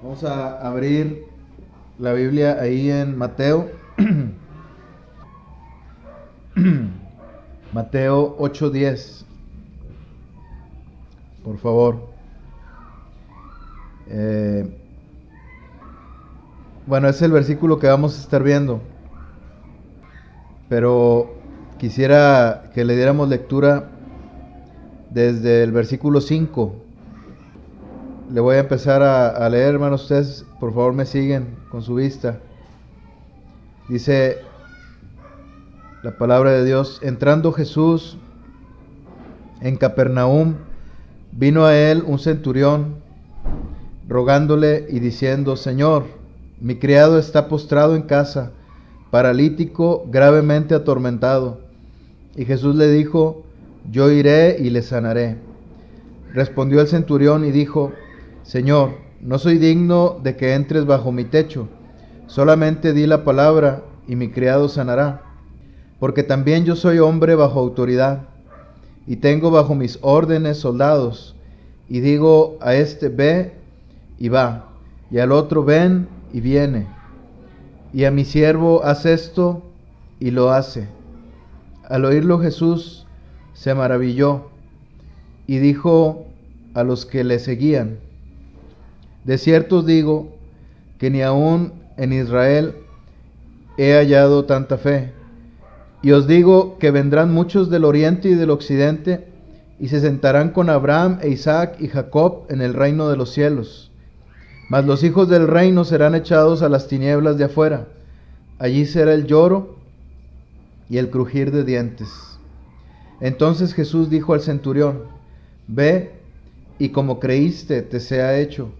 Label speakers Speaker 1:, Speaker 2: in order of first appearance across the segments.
Speaker 1: Vamos a abrir la Biblia ahí en Mateo. Mateo 8:10. Por favor. Eh, bueno, es el versículo que vamos a estar viendo. Pero quisiera que le diéramos lectura desde el versículo 5. Le voy a empezar a leer, hermanos. Ustedes, por favor, me siguen con su vista. Dice la palabra de Dios: entrando Jesús en Capernaum, vino a él un centurión, rogándole y diciendo: Señor, mi criado está postrado en casa, paralítico, gravemente atormentado. Y Jesús le dijo: yo iré y le sanaré. Respondió el centurión y dijo: Señor, no soy digno de que entres bajo mi techo, solamente di la palabra y mi criado sanará. Porque también yo soy hombre bajo autoridad, y tengo bajo mis órdenes soldados, y digo a este: ve, y va, y al otro: ven, y viene, y a mi siervo: haz esto, y lo hace. Al oírlo Jesús se maravilló, y dijo a los que le seguían: de cierto os digo que ni aun en Israel he hallado tanta fe. Y os digo que vendrán muchos del oriente y del occidente, y se sentarán con Abraham e Isaac y Jacob en el reino de los cielos. Mas los hijos del reino serán echados a las tinieblas de afuera. Allí será el lloro y el crujir de dientes. Entonces Jesús dijo al centurión: ve, y como creíste te sea hecho.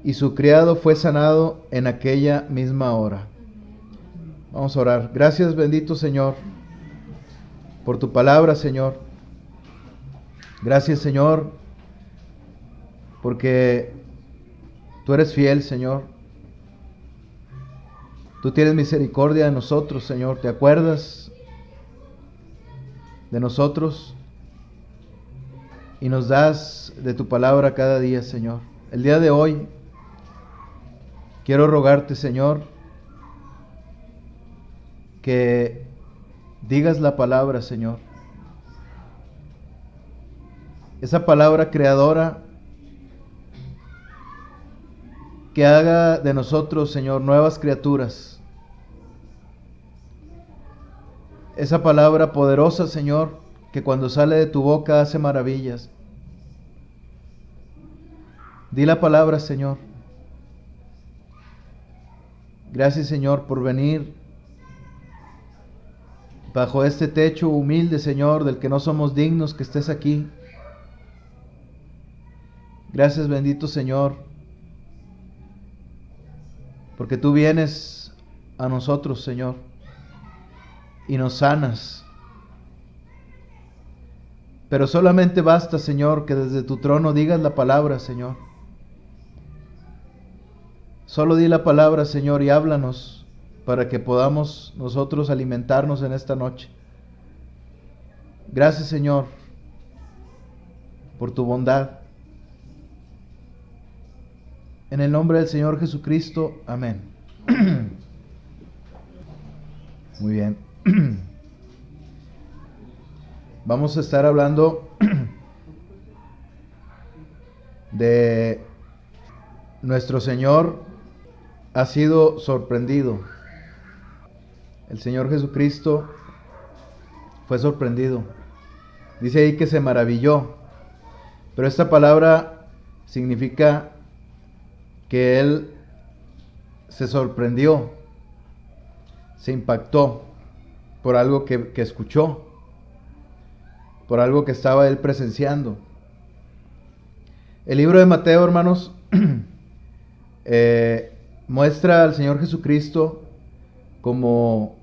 Speaker 1: Y su criado fue sanado en aquella misma hora. Vamos a orar. Gracias, bendito Señor, por tu palabra, Señor. Gracias, Señor, porque tú eres fiel, Señor. Tú tienes misericordia de nosotros, Señor. ¿Te acuerdas de nosotros? Y nos das de tu palabra cada día, Señor. El día de hoy quiero rogarte, Señor, que digas la palabra, Señor. Esa palabra creadora que haga de nosotros, Señor, nuevas criaturas. Esa palabra poderosa, Señor, que cuando sale de tu boca hace maravillas. Di la palabra, Señor. Gracias, Señor, por venir bajo este techo humilde, Señor, del que no somos dignos que estés aquí. Gracias, bendito Señor, porque tú vienes a nosotros, Señor, y nos sanas. Pero solamente basta, Señor, que desde tu trono digas la palabra, Señor. Solo di la palabra, Señor, y háblanos para que podamos nosotros alimentarnos en esta noche. Gracias, Señor, por tu bondad. En el nombre del Señor Jesucristo, amén. Muy bien. Vamos a estar hablando de nuestro Señor ha sido sorprendido. El Señor Jesucristo fue sorprendido. Dice ahí que se maravilló. Pero esta palabra significa que Él se sorprendió, se impactó por algo que escuchó, por algo que estaba Él presenciando. El libro de Mateo, hermanos, muestra al Señor Jesucristo como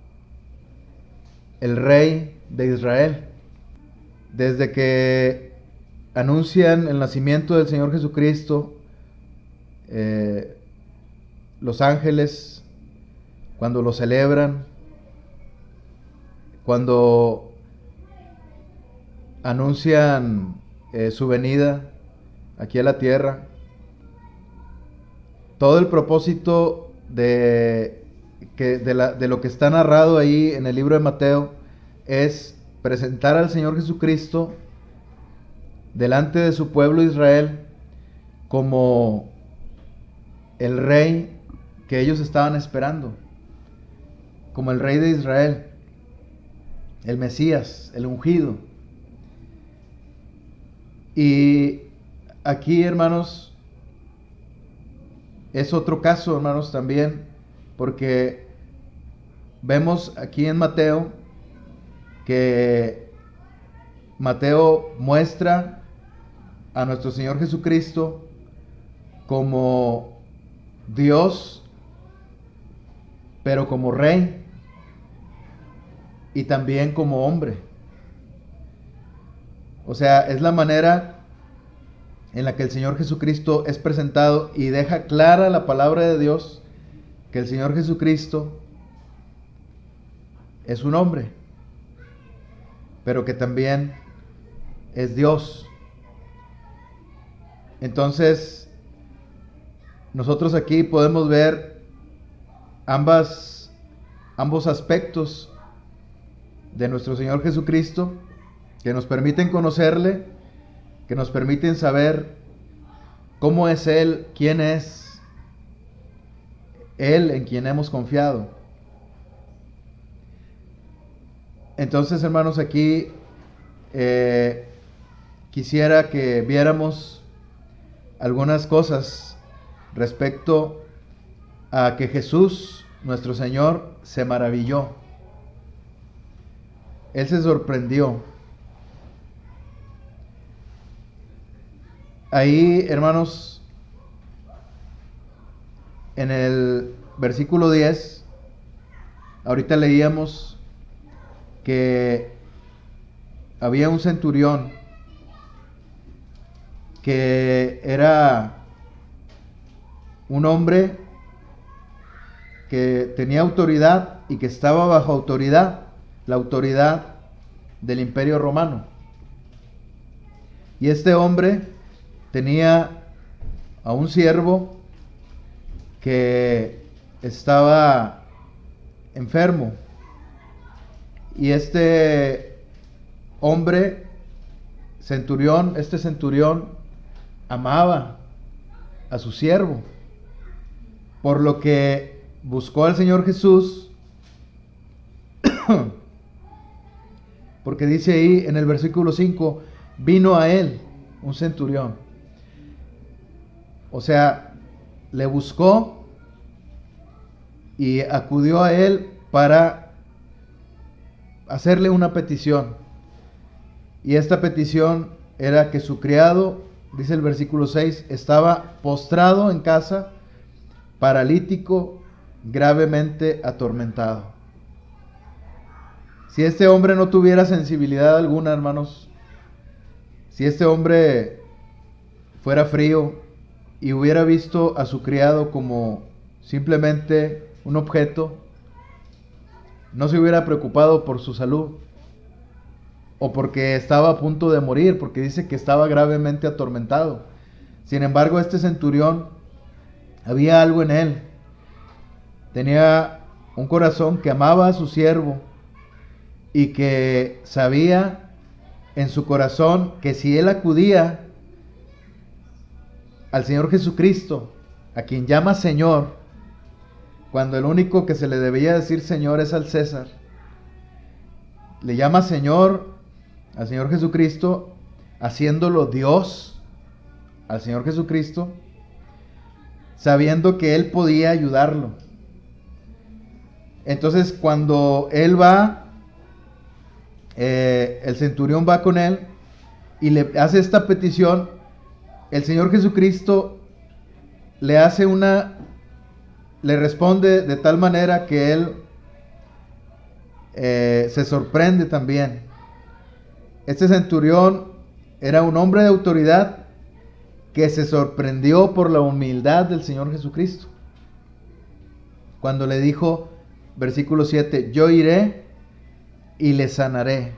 Speaker 1: el Rey de Israel. Desde que anuncian el nacimiento del Señor Jesucristo, los ángeles, cuando lo celebran, cuando anuncian su venida aquí a la tierra, todo el propósito de lo que está narrado ahí en el libro de Mateo es presentar al Señor Jesucristo delante de su pueblo Israel como el rey que ellos estaban esperando, como el rey de Israel, el Mesías, el ungido. Y aquí, hermanos, es otro caso, hermanos, también, porque vemos aquí en Mateo que Mateo muestra a nuestro Señor Jesucristo como Dios, pero como rey y también como hombre. O sea, es la manera en la que el Señor Jesucristo es presentado y deja clara la palabra de Dios que el Señor Jesucristo es un hombre, pero que también es Dios. Entonces, nosotros aquí podemos ver ambos aspectos de nuestro Señor Jesucristo que nos permiten conocerle, que nos permiten saber cómo es Él, quién es Él en quien hemos confiado. Entonces, hermanos, aquí quisiera que viéramos algunas cosas respecto a que Jesús, nuestro Señor, se maravilló. Él se sorprendió. Ahí, hermanos, en el versículo 10, ahorita leíamos que había un centurión que era un hombre que tenía autoridad y que estaba bajo autoridad, la autoridad del Imperio Romano. Y este hombre tenía a un siervo que estaba enfermo. Y este hombre, este centurión, amaba a su siervo, por lo que buscó al Señor Jesús, porque dice ahí en el versículo 5, vino a él un centurión. O sea, le buscó y acudió a él para hacerle una petición. Y esta petición era que su criado, dice el versículo 6, estaba postrado en casa, paralítico, gravemente atormentado. Si este hombre no tuviera sensibilidad alguna, hermanos, si este hombre fuera frío y hubiera visto a su criado como simplemente un objeto, no se hubiera preocupado por su salud o porque estaba a punto de morir, porque dice que estaba gravemente atormentado. Sin embargo, este centurión, había algo en él. Tenía un corazón que amaba a su siervo y que sabía en su corazón que si él acudía al Señor Jesucristo, a quien llama Señor, cuando el único que se le debía decir Señor es al César, le llama Señor al Señor Jesucristo, haciéndolo Dios al Señor Jesucristo, sabiendo que él podía ayudarlo. Entonces, cuando él va, el centurión va con él y le hace esta petición, el Señor Jesucristo le responde de tal manera que él se sorprende también. Este centurión era un hombre de autoridad que se sorprendió por la humildad del Señor Jesucristo. Cuando le dijo, versículo 7, yo iré y le sanaré.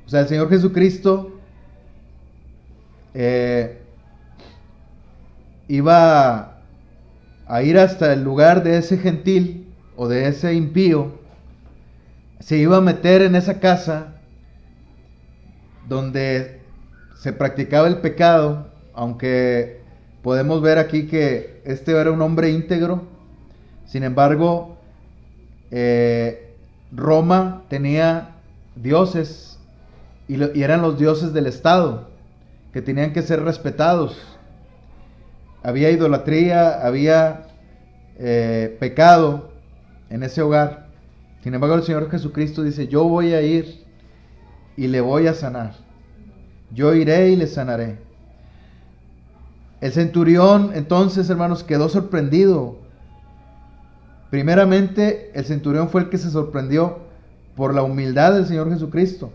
Speaker 1: O sea, el Señor Jesucristo iba a ir hasta el lugar de ese gentil o de ese impío, se iba a meter en esa casa donde se practicaba el pecado, aunque podemos ver aquí que este era un hombre íntegro. Sin embargo, Roma tenía dioses y eran los dioses del Estado, que tenían que ser respetados. Había idolatría, había pecado en ese hogar. Sin embargo, el Señor Jesucristo dice: yo voy a ir y le voy a sanar. Yo iré y le sanaré. El centurión, entonces, hermanos, quedó sorprendido. Primeramente, el centurión fue el que se sorprendió por la humildad del Señor Jesucristo.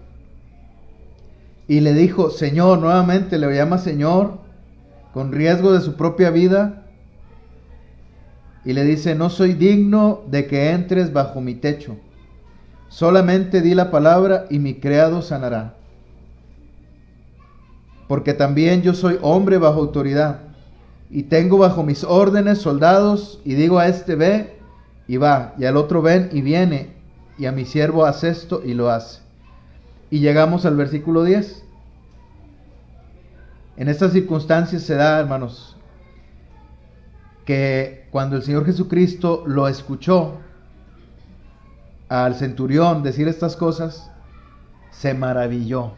Speaker 1: Y le dijo: Señor, nuevamente le llama Señor, con riesgo de su propia vida. Y le dice: no soy digno de que entres bajo mi techo. Solamente di la palabra y mi criado sanará. Porque también yo soy hombre bajo autoridad, y tengo bajo mis órdenes soldados, y digo a este: ve, y va, y al otro: ven, y viene, y a mi siervo: haz esto, y lo hace. Y llegamos al versículo 10. En estas circunstancias se da, hermanos, que cuando el Señor Jesucristo lo escuchó al centurión decir estas cosas, se maravilló.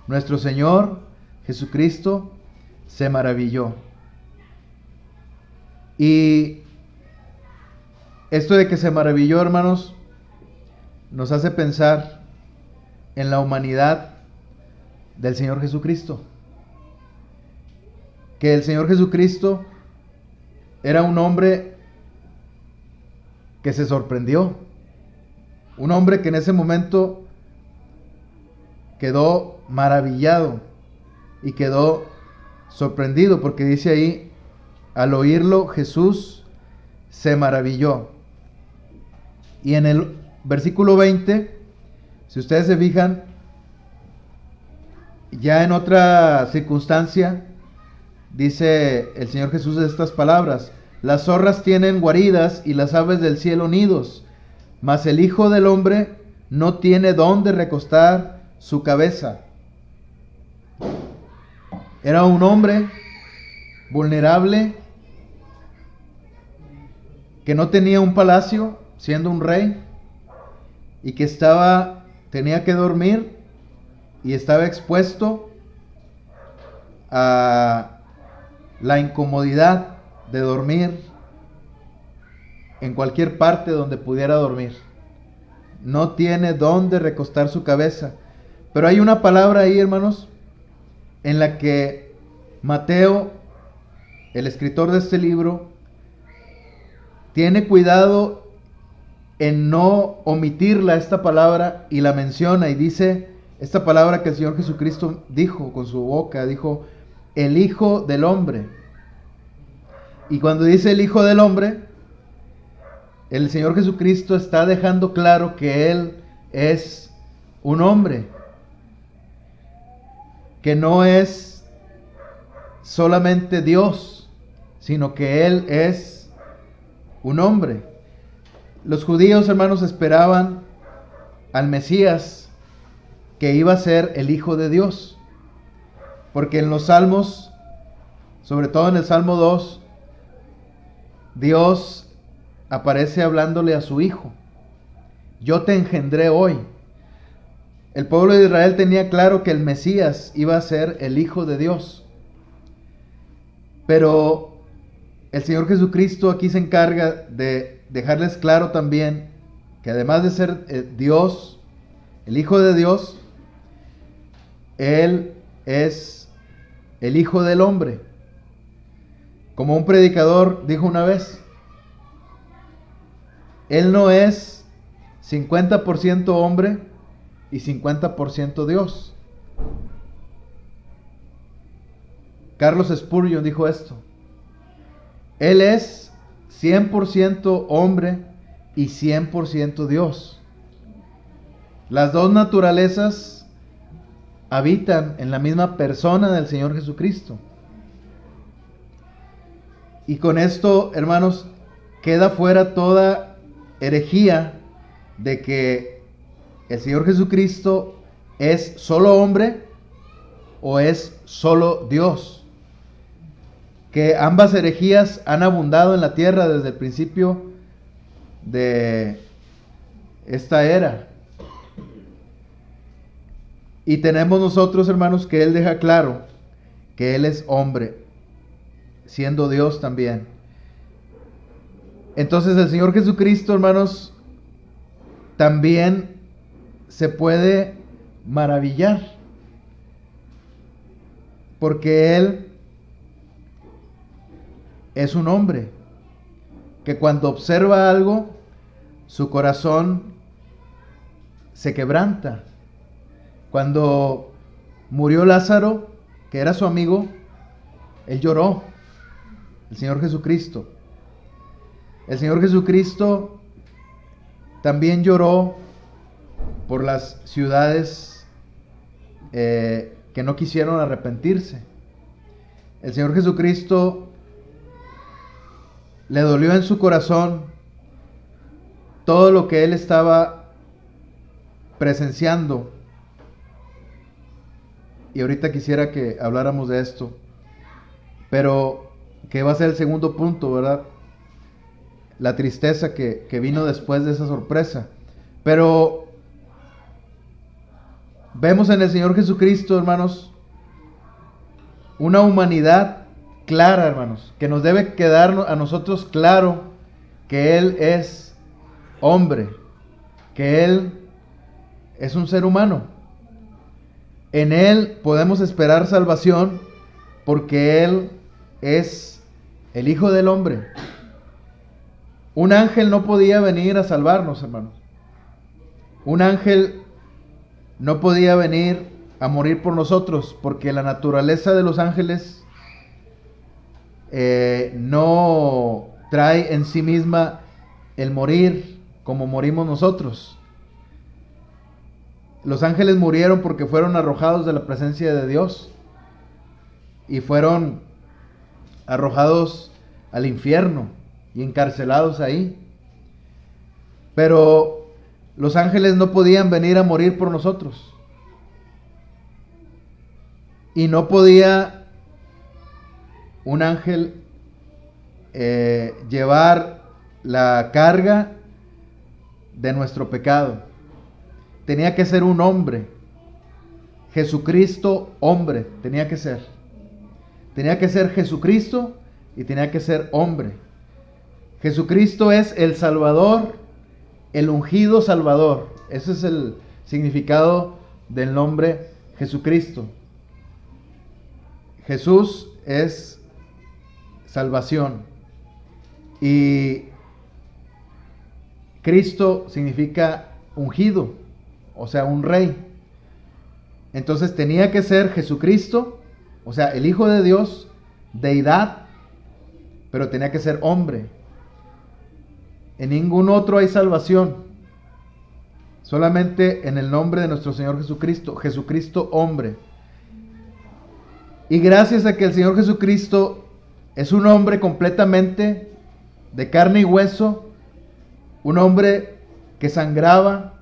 Speaker 1: Nuestro Señor Jesucristo se maravilló. Y esto de que se maravilló, hermanos, nos hace pensar en la humanidad del Señor Jesucristo. Que el Señor Jesucristo era un hombre que se sorprendió. Un hombre que en ese momento quedó maravillado y quedó sorprendido, porque dice ahí: al oírlo Jesús se maravilló. Y en el versículo 20, si ustedes se fijan, ya en otra circunstancia, dice el Señor Jesús estas palabras: las zorras tienen guaridas y las aves del cielo nidos, mas el Hijo del Hombre no tiene dónde recostar su cabeza. Era un hombre vulnerable, que no tenía un palacio, siendo un rey, y que tenía que dormir y estaba expuesto a la incomodidad de dormir en cualquier parte donde pudiera dormir. No tiene dónde recostar su cabeza. Pero hay una palabra ahí, hermanos, en la que Mateo, el escritor de este libro, tiene cuidado en no omitirla, esta palabra, y la menciona y dice esta palabra que el Señor Jesucristo dijo con su boca: dijo el Hijo del Hombre. Y cuando dice el Hijo del Hombre, el Señor Jesucristo está dejando claro que Él es un hombre, que no es solamente Dios, sino que Él es un hombre. Los judíos, hermanos, esperaban al Mesías, que iba a ser el Hijo de Dios, porque en los Salmos, sobre todo en el Salmo 2, Dios aparece hablándole a su Hijo: yo te engendré hoy. El pueblo de Israel tenía claro que el Mesías iba a ser el Hijo de Dios. Pero el Señor Jesucristo aquí se encarga de dejarles claro también que además de ser Dios, el Hijo de Dios, Él es el Hijo del Hombre. Como un predicador dijo una vez, Él no es 50% hombre y 50% Dios. Carlos Spurgeon dijo esto: Él es 100% hombre y 100% Dios. Las dos naturalezas habitan en la misma persona del Señor Jesucristo. Y con esto, hermanos, queda fuera toda herejía de que el Señor Jesucristo es solo hombre o es solo Dios. Que ambas herejías han abundado en la tierra desde el principio de esta era. Y tenemos nosotros, hermanos, que Él deja claro que Él es hombre, siendo Dios también. Entonces el Señor Jesucristo, hermanos, también se puede maravillar, porque Él es un hombre que cuando observa algo, su corazón se quebranta. Cuando murió Lázaro, que era su amigo, Él lloró. El Señor Jesucristo. El Señor Jesucristo también lloró por las ciudades que no quisieron arrepentirse. El Señor Jesucristo le dolió en su corazón todo lo que Él estaba presenciando. Y ahorita quisiera que habláramos de esto, pero que va a ser el segundo punto, ¿verdad? La tristeza que vino después de esa sorpresa. Pero vemos en el Señor Jesucristo, hermanos, una humanidad clara, hermanos, que nos debe quedar a nosotros claro que Él es hombre, que Él es un ser humano. En Él podemos esperar salvación porque Él es el Hijo del Hombre. Un ángel no podía venir a salvarnos, hermanos. Un ángel no podía venir a morir por nosotros porque la naturaleza de los ángeles no trae en sí misma el morir como morimos nosotros. Los ángeles murieron porque fueron arrojados de la presencia de Dios y fueron arrojados al infierno y encarcelados ahí. Pero los ángeles no podían venir a morir por nosotros. Y no podía un ángel llevar la carga de nuestro pecado. Tenía que ser un hombre. Jesucristo, hombre, tenía que ser. Tenía que ser Jesucristo y tenía que ser hombre. Jesucristo es el Salvador, el ungido Salvador. Ese es el significado del nombre Jesucristo. Jesús es salvación. Y Cristo significa ungido, o sea, un rey. Entonces tenía que ser Jesucristo, o sea, el Hijo de Dios, deidad, pero tenía que ser hombre. En ningún otro hay salvación, solamente en el nombre de nuestro Señor Jesucristo, Jesucristo hombre. Y gracias a que el Señor Jesucristo es un hombre completamente de carne y hueso, un hombre que sangraba,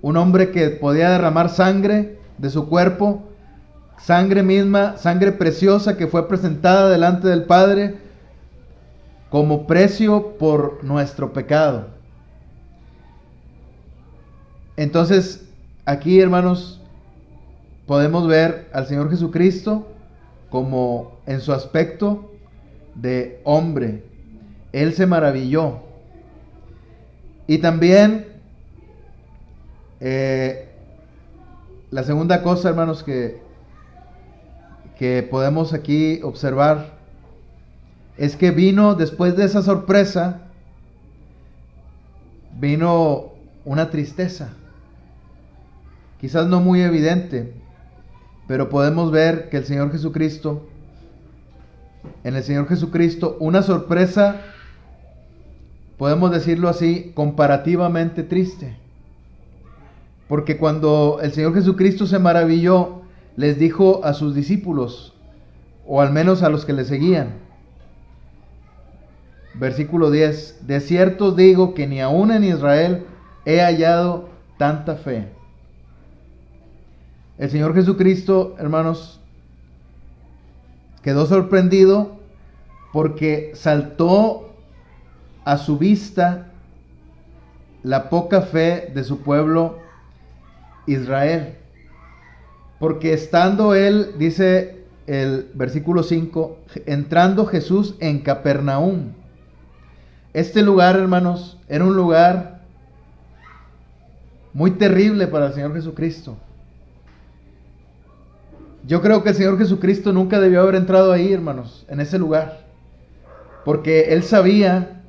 Speaker 1: un hombre que podía derramar sangre de su cuerpo, sangre misma, sangre preciosa que fue presentada delante del Padre como precio por nuestro pecado. Entonces, aquí, hermanos, podemos ver al Señor Jesucristo como en su aspecto de hombre. Él se maravilló. Y también la segunda cosa, hermanos, que podemos aquí observar es que vino, después de esa sorpresa, vino una tristeza. Quizás no muy evidente, pero podemos ver que el Señor Jesucristo, en el Señor Jesucristo, una sorpresa, podemos decirlo así, comparativamente triste. Porque cuando el Señor Jesucristo se maravilló, les dijo a sus discípulos, o al menos a los que le seguían, Versículo 10. De cierto os digo que ni aún en Israel he hallado tanta fe. El Señor Jesucristo, hermanos, quedó sorprendido porque saltó a su vista la poca fe de su pueblo Israel. Porque estando él, dice el versículo 5, entrando Jesús en Capernaum. Este lugar, hermanos, era un lugar muy terrible para el Señor Jesucristo. Yo creo que el Señor Jesucristo nunca debió haber entrado ahí, hermanos, en ese lugar. Porque Él sabía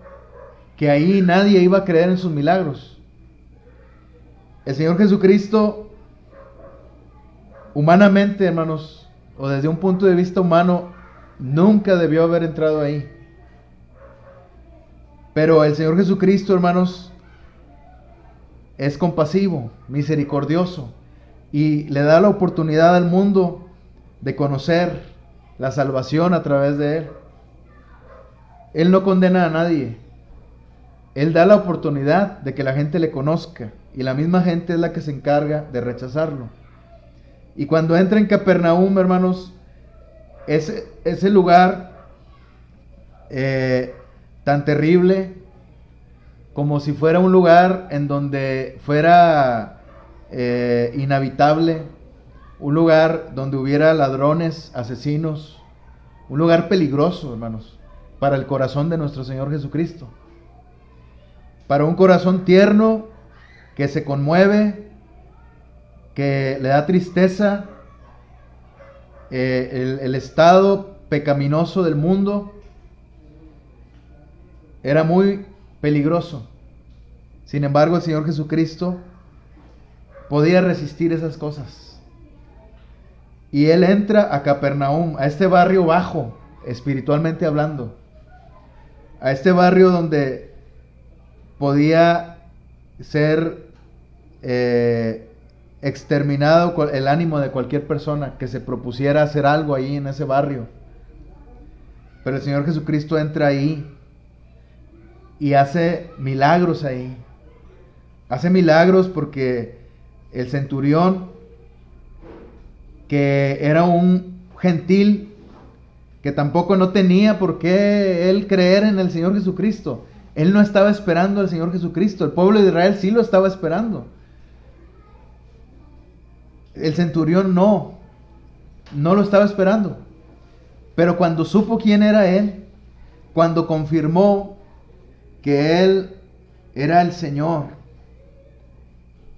Speaker 1: que ahí nadie iba a creer en sus milagros. El Señor Jesucristo, humanamente, hermanos, o desde un punto de vista humano, nunca debió haber entrado ahí. Pero el Señor Jesucristo, hermanos, es compasivo, misericordioso, y le da la oportunidad al mundo de conocer la salvación a través de Él. Él no condena a nadie. Él da la oportunidad de que la gente le conozca, y la misma gente es la que se encarga de rechazarlo. Y cuando entra en Capernaum, hermanos, ese lugar tan terrible, como si fuera un lugar en donde fuera inhabitable, un lugar donde hubiera ladrones, asesinos, un lugar peligroso, hermanos, para el corazón de nuestro Señor Jesucristo. Para un corazón tierno que se conmueve, que le da tristeza el estado pecaminoso del mundo, era muy peligroso. Sin embargo, el Señor Jesucristo podía resistir esas cosas. Y Él entra a Capernaum, a este barrio bajo, espiritualmente hablando. A este barrio donde podía ser exterminado el ánimo de cualquier persona que se propusiera hacer algo ahí en ese barrio. Pero el Señor Jesucristo entra ahí y hace milagros ahí. Hace milagros porque el centurión, que era un gentil, que tampoco no tenía por qué él creer en el Señor Jesucristo. Él no estaba esperando al Señor Jesucristo. El pueblo de Israel sí lo estaba esperando. El centurión no lo estaba esperando. Pero cuando supo quién era él, cuando confirmó que él era el Señor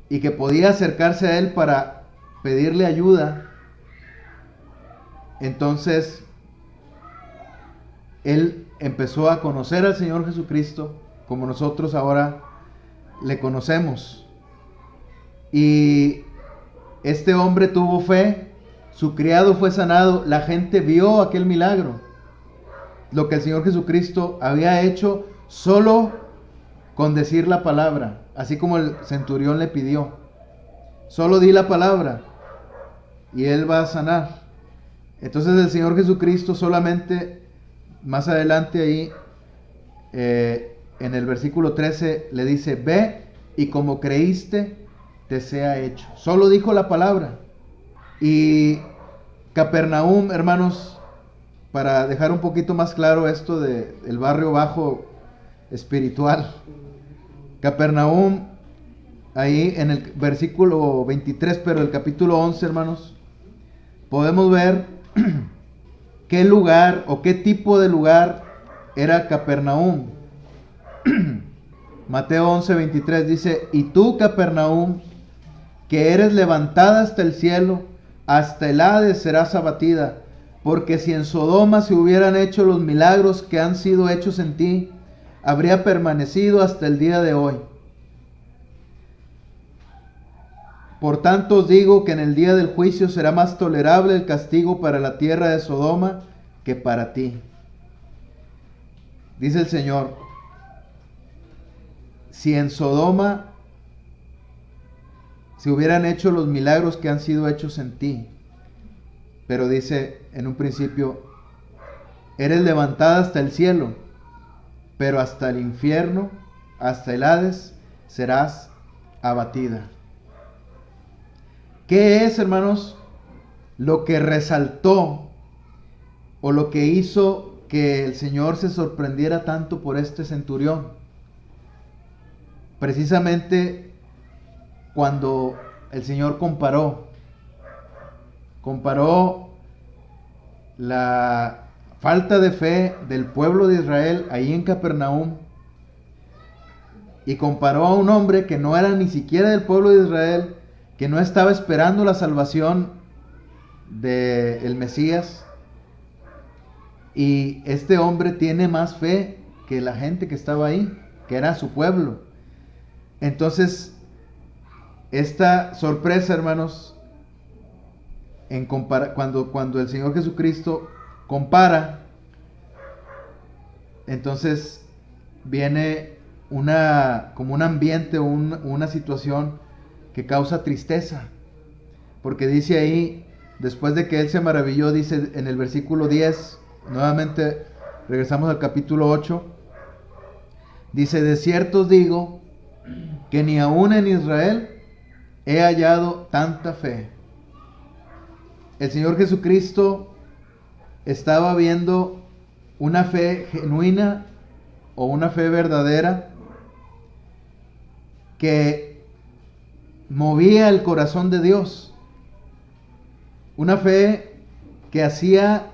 Speaker 1: y que podía acercarse a él para pedirle ayuda, entonces él empezó a conocer al Señor Jesucristo como nosotros ahora le conocemos. Y este hombre tuvo fe, su criado fue sanado, la gente vio aquel milagro, lo que el Señor Jesucristo había hecho solo con decir la palabra, así como el centurión le pidió. Solo di la palabra y Él va a sanar. Entonces el Señor Jesucristo solamente, más adelante ahí, en el versículo 13, le dice: ve y como creíste, te sea hecho. Solo dijo la palabra. Y Capernaum, hermanos, para dejar un poquito más claro esto del barrio bajo espiritual, Capernaum, ahí en el versículo 23, pero el capítulo 11, hermanos, podemos ver qué lugar o qué tipo de lugar era Capernaum. Mateo 11, 23 dice: y tú, Capernaum, que eres levantada hasta el cielo, hasta el Hades serás abatida, porque si en Sodoma se hubieran hecho los milagros que han sido hechos en ti, habría permanecido hasta el día de hoy. Por tanto os digo que en el día del juicio será más tolerable el castigo para la tierra de Sodoma que para ti. Dice el Señor: si en Sodoma se hubieran hecho los milagros que han sido hechos en ti, pero dice en un principio, eres levantada hasta el cielo, pero hasta el infierno, hasta el Hades, serás abatida. ¿Qué es, hermanos, lo que resaltó o lo que hizo que el Señor se sorprendiera tanto por este centurión? Precisamente cuando el Señor comparó la falta de fe del pueblo de Israel ahí en Capernaum, y comparó a un hombre que no era ni siquiera del pueblo de Israel, que no estaba esperando la salvación del Mesías, y este hombre tiene más fe que la gente que estaba ahí, que era su pueblo. Entonces, esta sorpresa, hermanos, cuando el Señor Jesucristo compara, entonces viene como un ambiente, una situación que causa tristeza, porque dice ahí, después de que él se maravilló, dice en el versículo 10, nuevamente regresamos al capítulo 8, dice: de cierto os digo que ni aún en Israel he hallado tanta fe. El Señor Jesucristo estaba viendo una fe genuina o una fe verdadera que movía el corazón de Dios. Una fe que hacía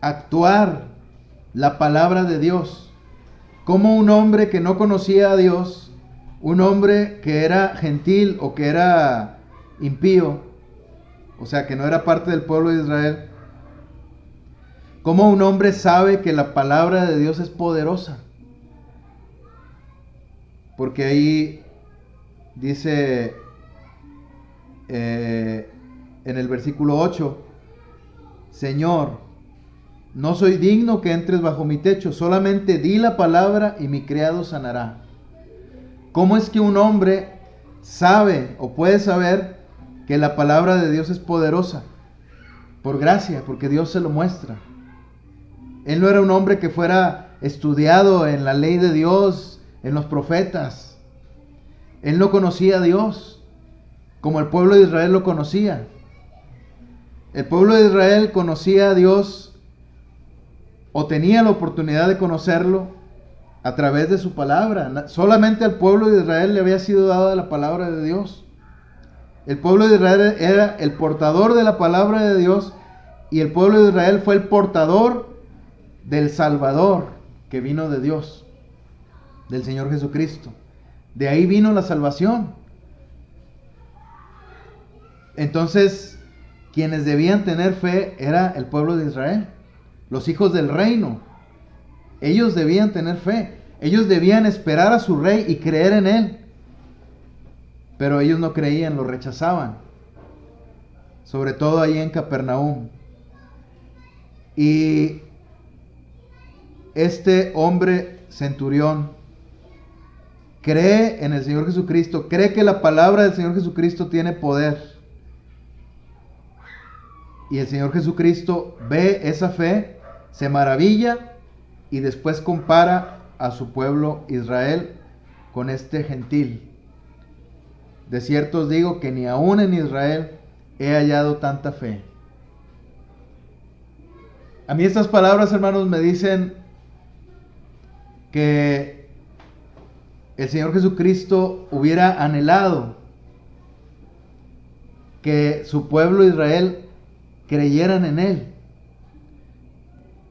Speaker 1: actuar la palabra de Dios. Como un hombre que no conocía a Dios, un hombre que era gentil o que era impío, o sea, que no era parte del pueblo de Israel, como un hombre sabe que la palabra de Dios es poderosa. Porque ahí dice en el versículo 8: Señor, no soy digno que entres bajo mi techo, solamente di la palabra y mi criado sanará. ¿Cómo es que un hombre sabe o puede saber que la palabra de Dios es poderosa? Por gracia, porque Dios se lo muestra. Él no era un hombre que fuera estudiado en la ley de Dios, en los profetas. Él no conocía a Dios como el pueblo de Israel lo conocía. El pueblo de Israel conocía a Dios, o tenía la oportunidad de conocerlo, a través de su palabra. Solamente al pueblo de Israel le había sido dada la palabra de Dios. El pueblo de Israel era el portador de la palabra de Dios, y el pueblo de Israel fue el portador del Salvador que vino de Dios, del Señor Jesucristo. De ahí vino la salvación. Entonces, quienes debían tener fe era el pueblo de Israel, los hijos del reino. Ellos debían tener fe, ellos debían esperar a su rey y creer en él. Pero ellos no creían, lo rechazaban, sobre todo ahí en Capernaum. Y este hombre centurión cree en el Señor Jesucristo, cree que la palabra del Señor Jesucristo tiene poder. Y el Señor Jesucristo ve esa fe, se maravilla y después compara a su pueblo Israel con este gentil. De cierto os digo que ni aún en Israel he hallado tanta fe. A mí estas palabras, hermanos, me dicen que el Señor Jesucristo hubiera anhelado que su pueblo Israel creyeran en Él,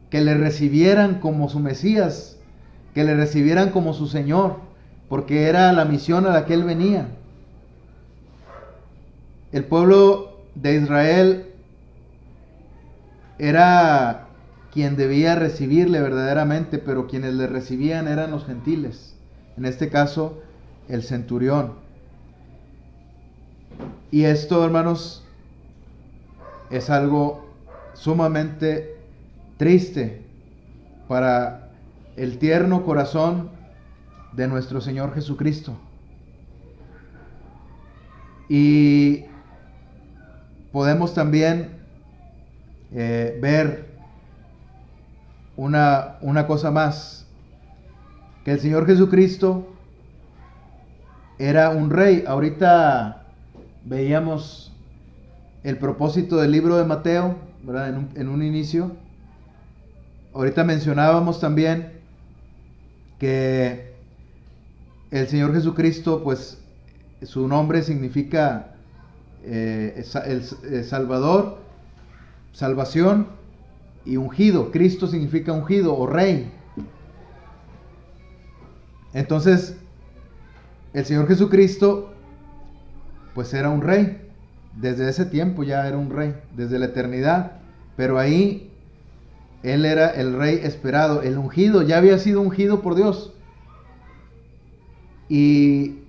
Speaker 1: que le recibieran como su Mesías, que le recibieran como su Señor, porque era la misión a la que Él venía. El pueblo de Israel era quien debía recibirle verdaderamente, pero quienes le recibían eran los gentiles, en este caso el centurión. Y esto, hermanos, es algo sumamente triste para el tierno corazón de nuestro Señor Jesucristo. Y podemos también ver una cosa más, que el Señor Jesucristo era un rey. Ahorita veíamos el propósito del libro de Mateo, ¿verdad? En un inicio. Ahorita mencionábamos también que el Señor Jesucristo, pues su nombre significa el Salvador, salvación, y ungido. Cristo significa ungido o rey. Entonces, el Señor Jesucristo, pues era un rey. Desde ese tiempo ya era un rey, desde la eternidad. Pero ahí, Él era el rey esperado, el ungido, ya había sido ungido por Dios. Y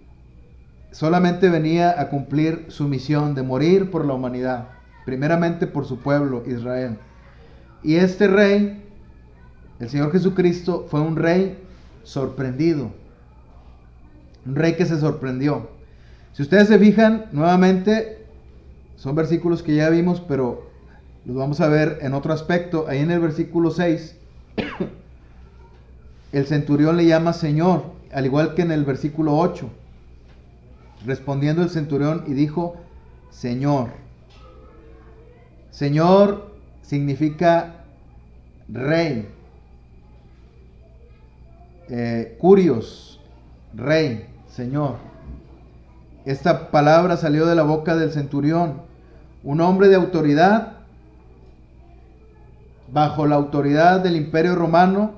Speaker 1: solamente venía a cumplir su misión de morir por la humanidad, primeramente por su pueblo, Israel. Y este rey, el Señor Jesucristo, fue un rey sorprendido. Un rey que se sorprendió. Si ustedes se fijan, nuevamente, son versículos que ya vimos, pero los vamos a ver en otro aspecto. Ahí en el versículo 6, el centurión le llama Señor, al igual que en el versículo 8. Respondiendo el centurión y dijo, Señor. Señor significa rey. Curios, rey, Señor. Esta palabra salió de la boca del centurión, un hombre de autoridad, bajo la autoridad del Imperio Romano,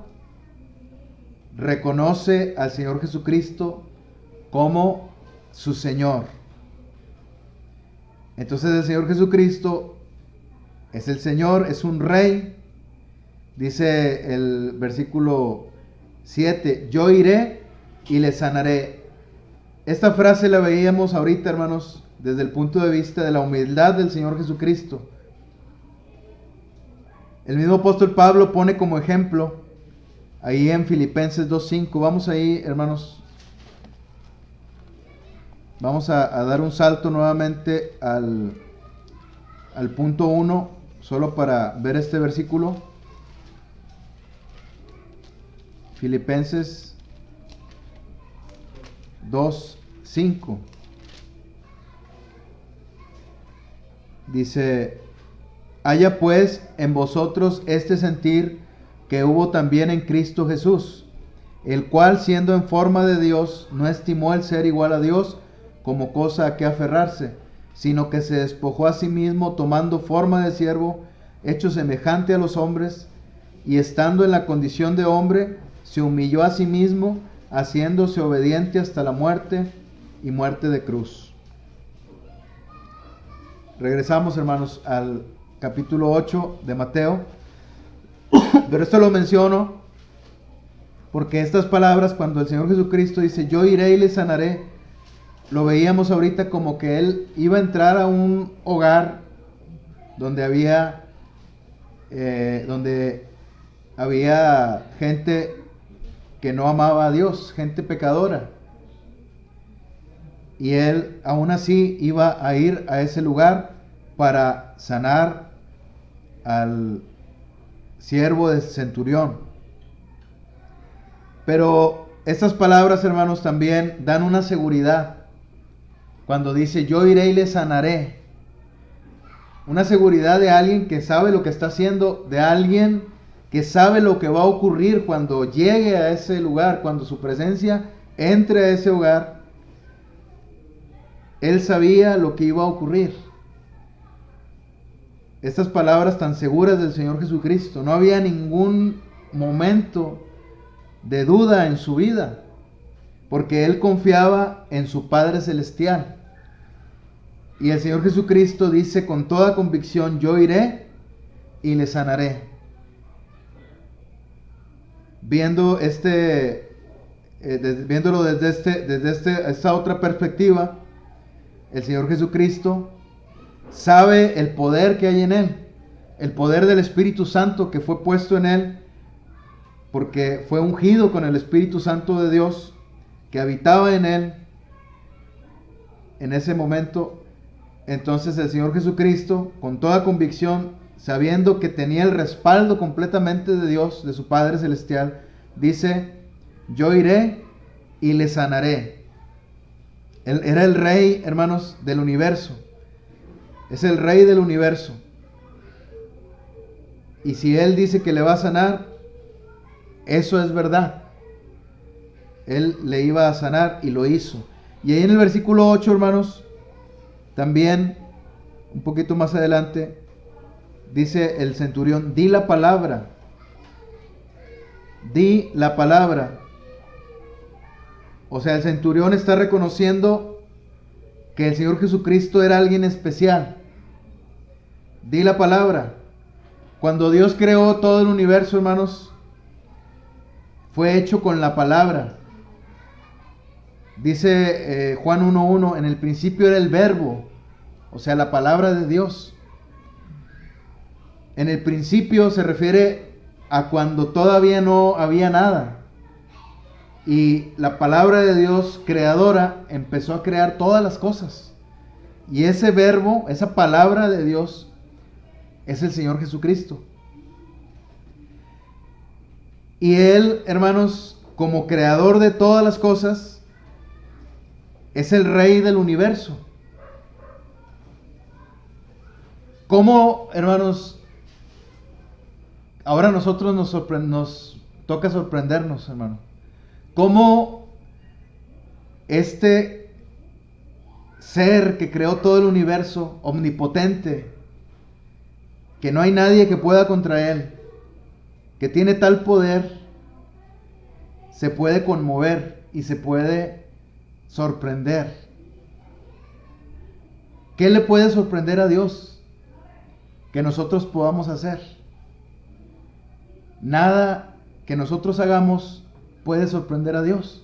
Speaker 1: reconoce al Señor Jesucristo como su Señor. Entonces el Señor Jesucristo es el Señor, es un rey. Dice el versículo 7, yo iré y le sanaré. Esta frase la veíamos ahorita, hermanos, desde el punto de vista de la humildad del Señor Jesucristo. El mismo apóstol Pablo pone como ejemplo ahí en Filipenses 2:5. Vamos ahí, hermanos. Vamos a dar un salto nuevamente al punto 1, solo para ver este versículo. Filipenses 2:5. Dice, haya pues en vosotros este sentir que hubo también en Cristo Jesús, el cual siendo en forma de Dios, no estimó el ser igual a Dios como cosa a que aferrarse, sino que se despojó a sí mismo, tomando forma de siervo, hecho semejante a los hombres, y estando en la condición de hombre, se humilló a sí mismo, haciéndose obediente hasta la muerte y muerte de cruz. Regresamos, hermanos, al capítulo 8 de Mateo. Pero esto lo menciono porque estas palabras, cuando el Señor Jesucristo dice, yo iré y le sanaré, lo veíamos ahorita como que Él iba a entrar a un hogar donde había gente que no amaba a Dios, gente pecadora. Y Él aún así iba a ir a ese lugar para sanar al siervo del centurión. Pero estas palabras, hermanos, también dan una seguridad. Cuando dice, yo iré y le sanaré. Una seguridad de alguien que sabe lo que está haciendo, de alguien que sabe lo que va a ocurrir cuando llegue a ese lugar, cuando su presencia entre a ese hogar. Él sabía lo que iba a ocurrir. Estas palabras tan seguras del Señor Jesucristo, no había ningún momento de duda en su vida, porque Él confiaba en su Padre Celestial. Y el Señor Jesucristo dice con toda convicción, yo iré y le sanaré. Viéndolo desde esta otra perspectiva, el Señor Jesucristo sabe el poder que hay en Él, el poder del Espíritu Santo que fue puesto en Él, porque fue ungido con el Espíritu Santo de Dios que habitaba en Él en ese momento. Entonces el Señor Jesucristo, con toda convicción, sabiendo que tenía el respaldo completamente de Dios, de su Padre Celestial, dice, yo iré y le sanaré. Él era el rey, hermanos, del universo. Es el rey del universo. Y si Él dice que le va a sanar, eso es verdad. Él le iba a sanar y lo hizo. Y ahí en el versículo 8, hermanos, también, un poquito más adelante, dice el centurión, di la palabra. Di la palabra. O sea, el centurión está reconociendo que el Señor Jesucristo era alguien especial. Di la palabra. Cuando Dios creó todo el universo, hermanos, fue hecho con la palabra. Dice Juan 1:1, en el principio era el verbo, o sea, la palabra de Dios. En el principio se refiere a cuando todavía no había nada. Y la palabra de Dios creadora empezó a crear todas las cosas. Y ese verbo, esa palabra de Dios, es el Señor Jesucristo. Y Él, hermanos, como creador de todas las cosas, es el Rey del universo. ¿Cómo, hermanos? Ahora a nosotros nos toca sorprendernos, hermano. ¿Cómo este ser que creó todo el universo, omnipotente, que no hay nadie que pueda contra Él, que tiene tal poder, se puede conmover y se puede sorprender? ¿Qué le puede sorprender a Dios que nosotros podamos hacer? Nada que nosotros hagamos puede sorprender a Dios.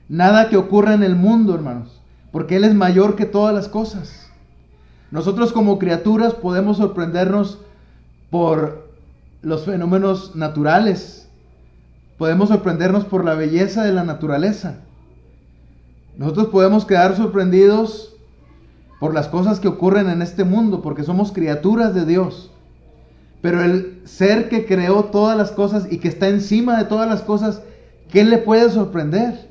Speaker 1: Nada que ocurra en el mundo, hermanos, porque Él es mayor que todas las cosas. Nosotros como criaturas podemos sorprendernos por los fenómenos naturales. Podemos sorprendernos por la belleza de la naturaleza. Nosotros podemos quedar sorprendidos por las cosas que ocurren en este mundo, porque somos criaturas de Dios. Pero el ser que creó todas las cosas y que está encima de todas las cosas, ¿qué le puede sorprender?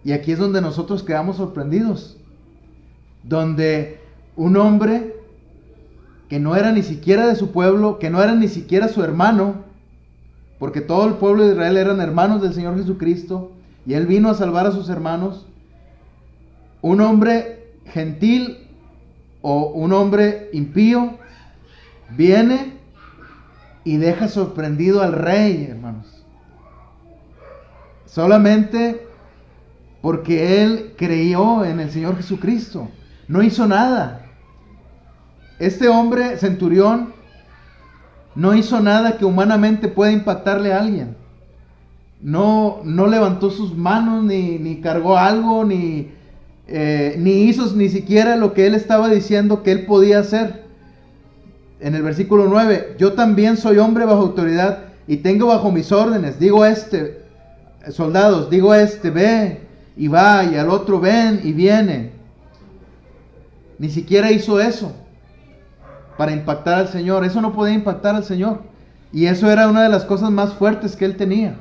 Speaker 1: Y aquí es donde nosotros quedamos sorprendidos. Donde un hombre que no era ni siquiera de su pueblo, que no era ni siquiera su hermano, porque todo el pueblo de Israel eran hermanos del Señor Jesucristo, y Él vino a salvar a sus hermanos. Un hombre gentil o un hombre impío viene y deja sorprendido al rey, hermanos. Solamente porque él creyó en el Señor Jesucristo. No hizo nada. Este hombre centurión no hizo nada que humanamente pueda impactarle a alguien. No levantó sus manos, ni cargó algo, ni hizo ni siquiera lo que él estaba diciendo que él podía hacer. En el versículo 9, yo también soy hombre bajo autoridad y tengo bajo mis órdenes, digo soldados, digo ve y va, y al otro ven y viene. Ni siquiera hizo eso para impactar al Señor. Eso no podía impactar al Señor. Y eso era una de las cosas más fuertes que él tenía.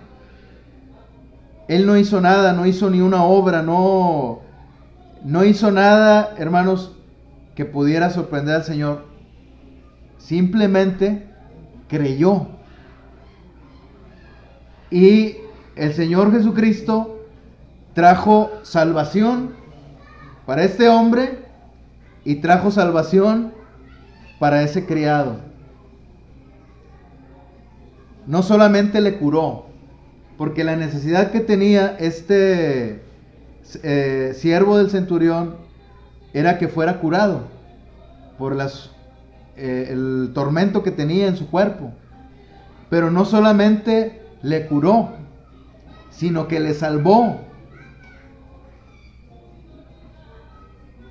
Speaker 1: Él no hizo nada, no hizo ni una obra, no hizo nada, hermanos, que pudiera sorprender al Señor. Simplemente creyó. Y el Señor Jesucristo trajo salvación para este hombre y trajo salvación para ese criado. No solamente le curó, porque la necesidad que tenía este siervo del centurión era que fuera curado por el tormento que tenía en su cuerpo. Pero no solamente le curó, sino que le salvó.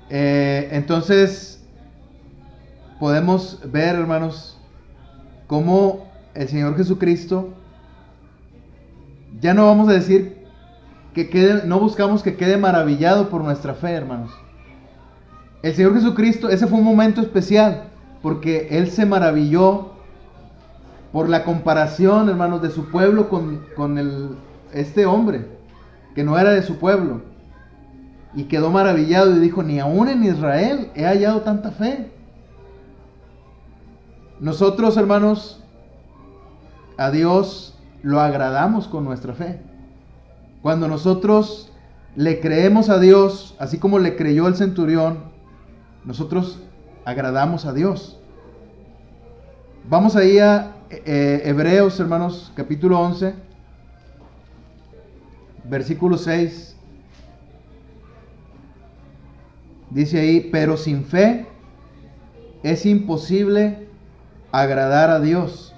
Speaker 1: Entonces podemos ver, hermanos, cómo el Señor Jesucristo, ya no vamos a decir no buscamos que quede maravillado por nuestra fe, hermanos. El Señor Jesucristo, ese fue un momento especial, porque Él se maravilló por la comparación, hermanos, de su pueblo con este hombre, que no era de su pueblo. Y quedó maravillado y dijo, ni aún en Israel he hallado tanta fe. Nosotros, hermanos, a Dios lo agradamos con nuestra fe. Cuando nosotros le creemos a Dios, así como le creyó el centurión, nosotros agradamos a Dios. Vamos ahí a Hebreos, hermanos, capítulo 11, versículo 6. Dice ahí, pero sin fe es imposible agradar a Dios,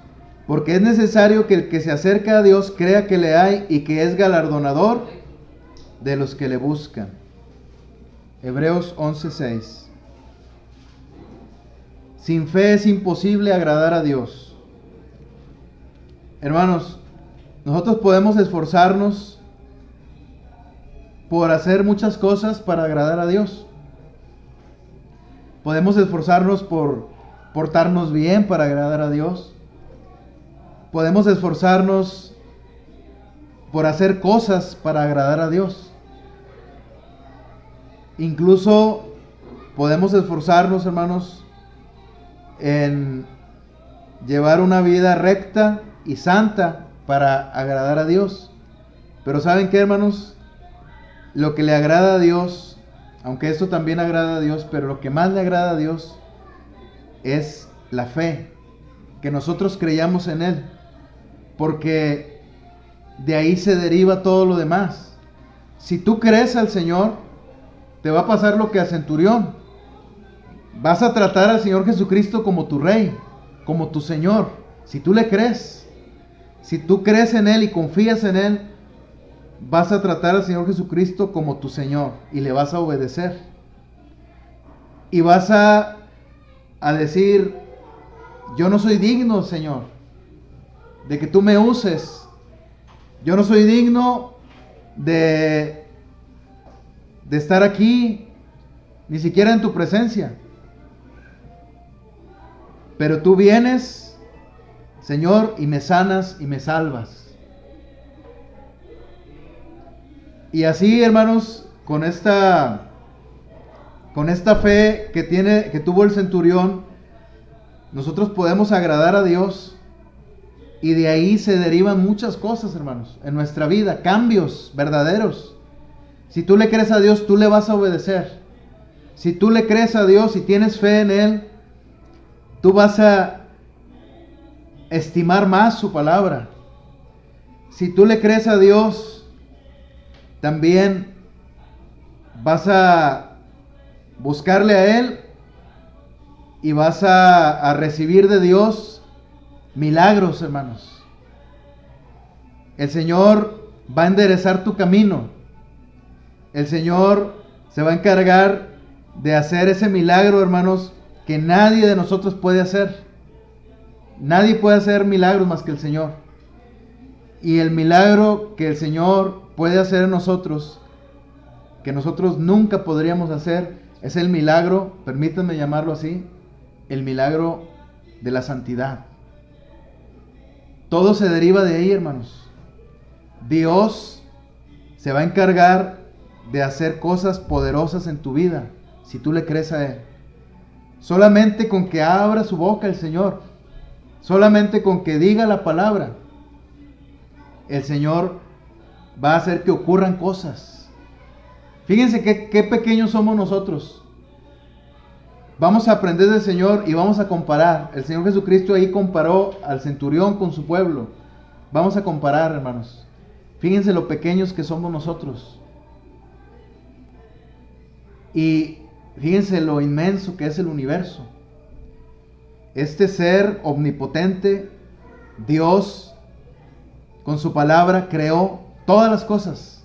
Speaker 1: porque es necesario que el que se acerca a Dios crea que le hay y que es galardonador de los que le buscan. Hebreos 11:6. Sin fe es imposible agradar a Dios. Hermanos, nosotros podemos esforzarnos por hacer muchas cosas para agradar a Dios. Podemos esforzarnos por portarnos bien para agradar a Dios. Podemos esforzarnos por hacer cosas para agradar a Dios. Incluso podemos esforzarnos, hermanos, en llevar una vida recta y santa para agradar a Dios. Pero ¿saben qué, hermanos? Lo que le agrada a Dios, aunque esto también agrada a Dios, pero lo que más le agrada a Dios es la fe, que nosotros creyamos en Él, porque de ahí se deriva todo lo demás. Si tú crees al Señor, te va a pasar lo que a centurión. Vas a tratar al Señor Jesucristo como tu Rey, como tu Señor. Si tú le crees, si tú crees en Él y confías en Él, vas a tratar al Señor Jesucristo como tu Señor y le vas a obedecer. Y vas a decir, yo no soy digno, Señor, de que tú me uses. Yo no soy digno de estar aquí, ni siquiera en tu presencia. Pero tú vienes, Señor, y me sanas y me salvas. Y así, hermanos, con esta fe que tuvo el centurión, nosotros podemos agradar a Dios. Y de ahí se derivan muchas cosas, hermanos, en nuestra vida, cambios verdaderos. Si tú le crees a Dios, tú le vas a obedecer. Si tú le crees a Dios y tienes fe en Él, tú vas a estimar más su palabra. Si tú le crees a Dios, también vas a buscarle a Él y vas a recibir de Dios milagros, hermanos. El Señor va a enderezar tu camino. El Señor se va a encargar de hacer ese milagro, hermanos, que nadie de nosotros puede hacer. Nadie puede hacer milagros más que el Señor. Y el milagro que el Señor puede hacer en nosotros, que nosotros nunca podríamos hacer, es el milagro, permítanme llamarlo así, el milagro de la santidad. Todo se deriva de ahí, hermanos. Dios se va a encargar de hacer cosas poderosas en tu vida, si tú le crees a Él. Solamente con que abra su boca el Señor, solamente con que diga la palabra, el Señor va a hacer que ocurran cosas. Fíjense qué pequeños somos nosotros. Vamos a aprender del Señor y vamos a comparar. El Señor Jesucristo ahí comparó al centurión con su pueblo. Vamos a comparar, hermanos. Fíjense lo pequeños que somos nosotros. Y fíjense lo inmenso que es el universo. Este ser omnipotente, Dios, con su palabra creó todas las cosas.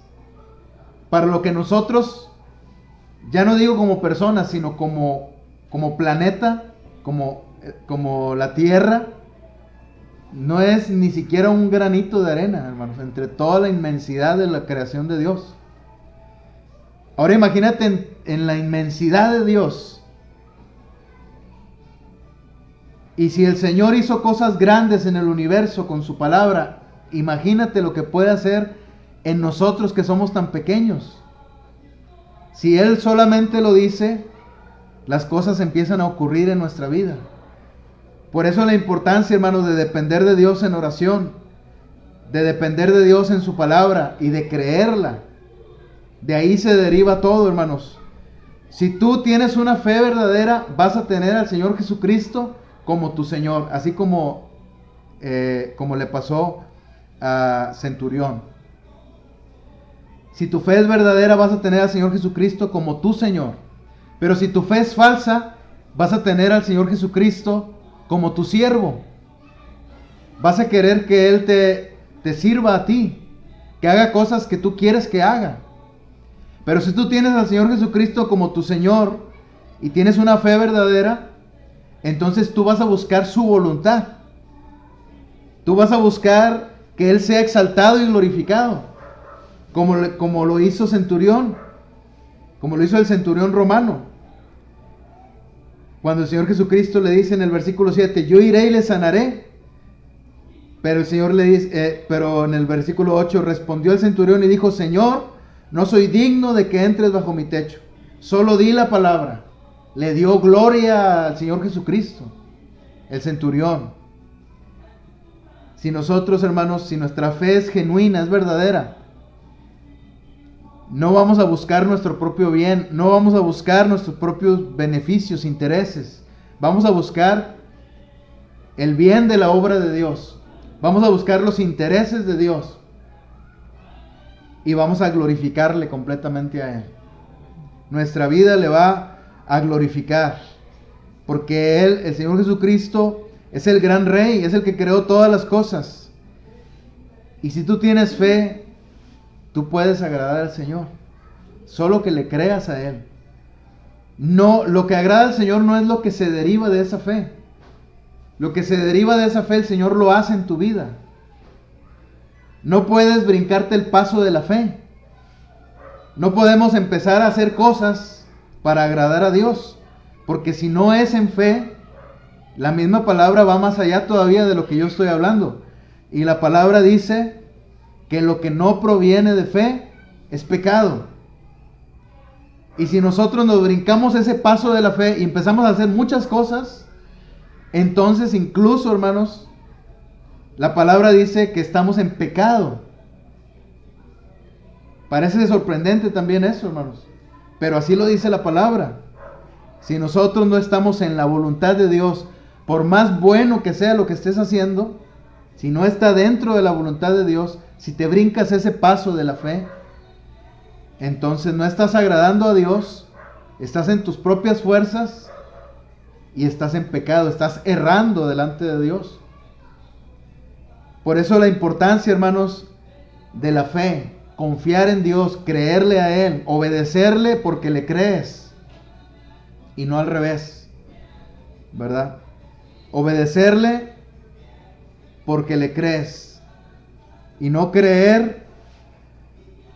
Speaker 1: Para lo que nosotros, ya no digo como personas, sino como planeta, como la Tierra, no es ni siquiera un granito de arena, hermanos, entre toda la inmensidad de la creación de Dios. Ahora imagínate en la inmensidad de Dios, Y si el Señor hizo cosas grandes en el universo con su palabra, imagínate lo que puede hacer en nosotros que somos tan pequeños. Si Él solamente lo dice, las cosas empiezan a ocurrir en nuestra vida. Por eso la importancia, hermanos, de depender de Dios en oración, de depender de Dios en su palabra y de creerla. De ahí se deriva todo, hermanos. Si tú tienes una fe verdadera, vas a tener al Señor Jesucristo como tu Señor, así como le pasó a Centurión. Si tu fe es verdadera, vas a tener al Señor Jesucristo como tu Señor. Pero si tu fe es falsa, vas a tener al Señor Jesucristo como tu siervo. Vas a querer que Él te sirva a ti, que haga cosas que tú quieres que haga. Pero si tú tienes al Señor Jesucristo como tu Señor y tienes una fe verdadera, entonces tú vas a buscar su voluntad. Tú vas a buscar que Él sea exaltado y glorificado, como lo hizo Centurión, como lo hizo el centurión romano. Cuando el Señor Jesucristo le dice en el versículo 7, yo iré y le sanaré. Pero el Señor le dice, pero en el versículo 8 respondió el centurión y dijo, Señor, no soy digno de que entres bajo mi techo. Solo di la palabra. Le dio gloria al Señor Jesucristo, el centurión. Si nosotros, hermanos, si nuestra fe es genuina, es verdadera, no vamos a buscar nuestro propio bien, no vamos a buscar nuestros propios beneficios, intereses. Vamos a buscar el bien de la obra de Dios. Vamos a buscar los intereses de Dios. Y vamos a glorificarle completamente a Él. Nuestra vida le va a glorificar. Porque Él, el Señor Jesucristo, es el gran Rey, es el que creó todas las cosas. Y si tú tienes fe, tú puedes agradar al Señor. Solo que le creas a Él. No, lo que agrada al Señor no es lo que se deriva de esa fe. Lo que se deriva de esa fe, el Señor lo hace en tu vida. No puedes brincarte el paso de la fe. No podemos empezar a hacer cosas para agradar a Dios. Porque si no es en fe, la misma palabra va más allá todavía de lo que yo estoy hablando. Y la palabra dice que lo que no proviene de fe es pecado. Y si nosotros nos brincamos ese paso de la fe y empezamos a hacer muchas cosas, entonces incluso, hermanos, la palabra dice que estamos en pecado. Parece sorprendente también eso, hermanos, pero así lo dice la palabra. Si nosotros no estamos en la voluntad de Dios, por más bueno que sea lo que estés haciendo, si no está dentro de la voluntad de Dios, si te brincas ese paso de la fe, entonces no estás agradando a Dios, estás en tus propias fuerzas y estás en pecado, estás errando delante de Dios. Por eso la importancia, hermanos, de la fe, confiar en Dios, creerle a Él, obedecerle porque le crees y no al revés, ¿verdad? Obedecerle porque le crees y no creer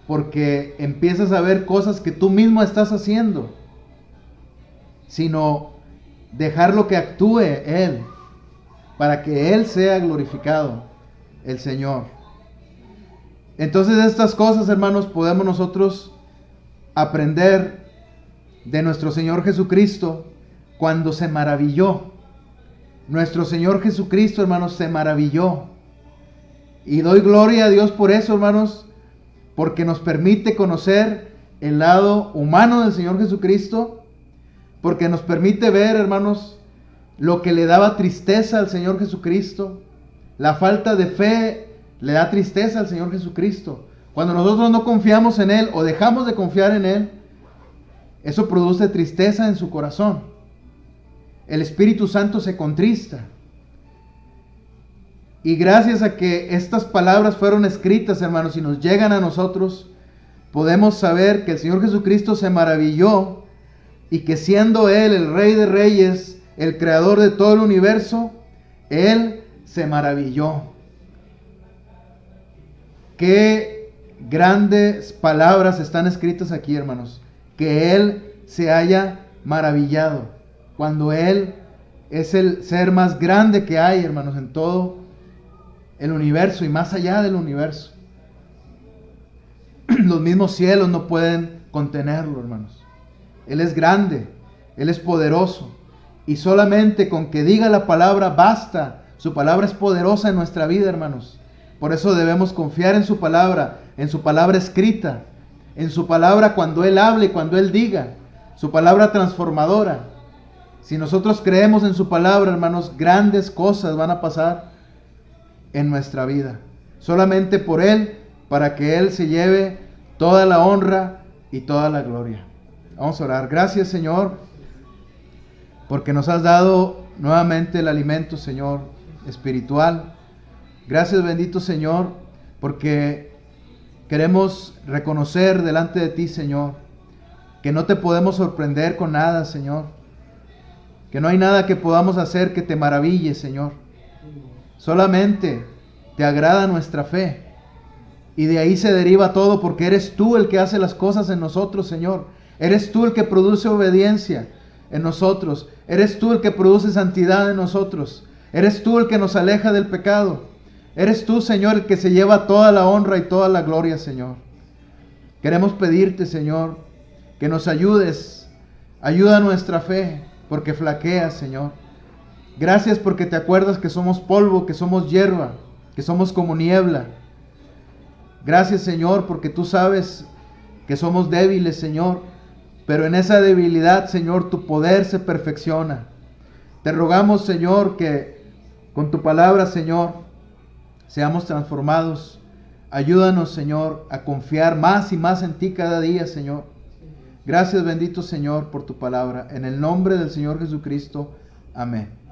Speaker 1: porque empiezas a ver cosas que tú mismo estás haciendo, sino dejarlo que actúe Él, para que Él sea glorificado, el Señor. Entonces de estas cosas, hermanos, podemos nosotros aprender de nuestro Señor Jesucristo cuando se maravilló. Nuestro Señor Jesucristo, hermanos, se maravilló. Y doy gloria a Dios por eso, hermanos, porque nos permite conocer el lado humano del Señor Jesucristo, porque nos permite ver, hermanos, lo que le daba tristeza al Señor Jesucristo. La falta de fe le da tristeza al Señor Jesucristo. Cuando nosotros no confiamos en Él o dejamos de confiar en Él, eso produce tristeza en su corazón. El Espíritu Santo se contrista. Y gracias a que estas palabras fueron escritas, hermanos, y nos llegan a nosotros, podemos saber que el Señor Jesucristo se maravilló y que siendo Él el Rey de Reyes, el Creador de todo el universo, Él se maravilló. Qué grandes palabras están escritas aquí, hermanos. Que Él se haya maravillado cuando Él es el ser más grande que hay, hermanos, en todo el universo y más allá del universo. Los mismos cielos no pueden contenerlo, hermanos. Él es grande, Él es poderoso. Y solamente con que diga la palabra basta. Su palabra es poderosa en nuestra vida, hermanos. Por eso debemos confiar en su palabra escrita, en su palabra cuando Él hable y cuando Él diga, su palabra transformadora. Si nosotros creemos en su palabra, hermanos, grandes cosas van a pasar en nuestra vida. Solamente por Él, para que Él se lleve toda la honra y toda la gloria. Vamos a orar. Gracias, Señor, porque nos has dado nuevamente el alimento, Señor, espiritual. Gracias, bendito Señor, porque queremos reconocer delante de ti, Señor, que no te podemos sorprender con nada, Señor. Que no hay nada que podamos hacer que te maraville, Señor. Solamente te agrada nuestra fe. Y de ahí se deriva todo, porque eres tú el que hace las cosas en nosotros, Señor. Eres tú el que produce obediencia en nosotros. Eres tú el que produce santidad en nosotros. Eres tú el que nos aleja del pecado. Eres tú, Señor, el que se lleva toda la honra y toda la gloria, Señor. Queremos pedirte, Señor, que nos ayudes. Ayuda nuestra fe, porque flaquea, Señor. Gracias porque te acuerdas que somos polvo, que somos hierba, que somos como niebla. Gracias, Señor, porque tú sabes que somos débiles, Señor. Pero en esa debilidad, Señor, tu poder se perfecciona. Te rogamos, Señor, que con tu palabra, Señor, seamos transformados. Ayúdanos, Señor, a confiar más y más en ti cada día, Señor. Gracias, bendito Señor, por tu palabra. En el nombre del Señor Jesucristo. Amén.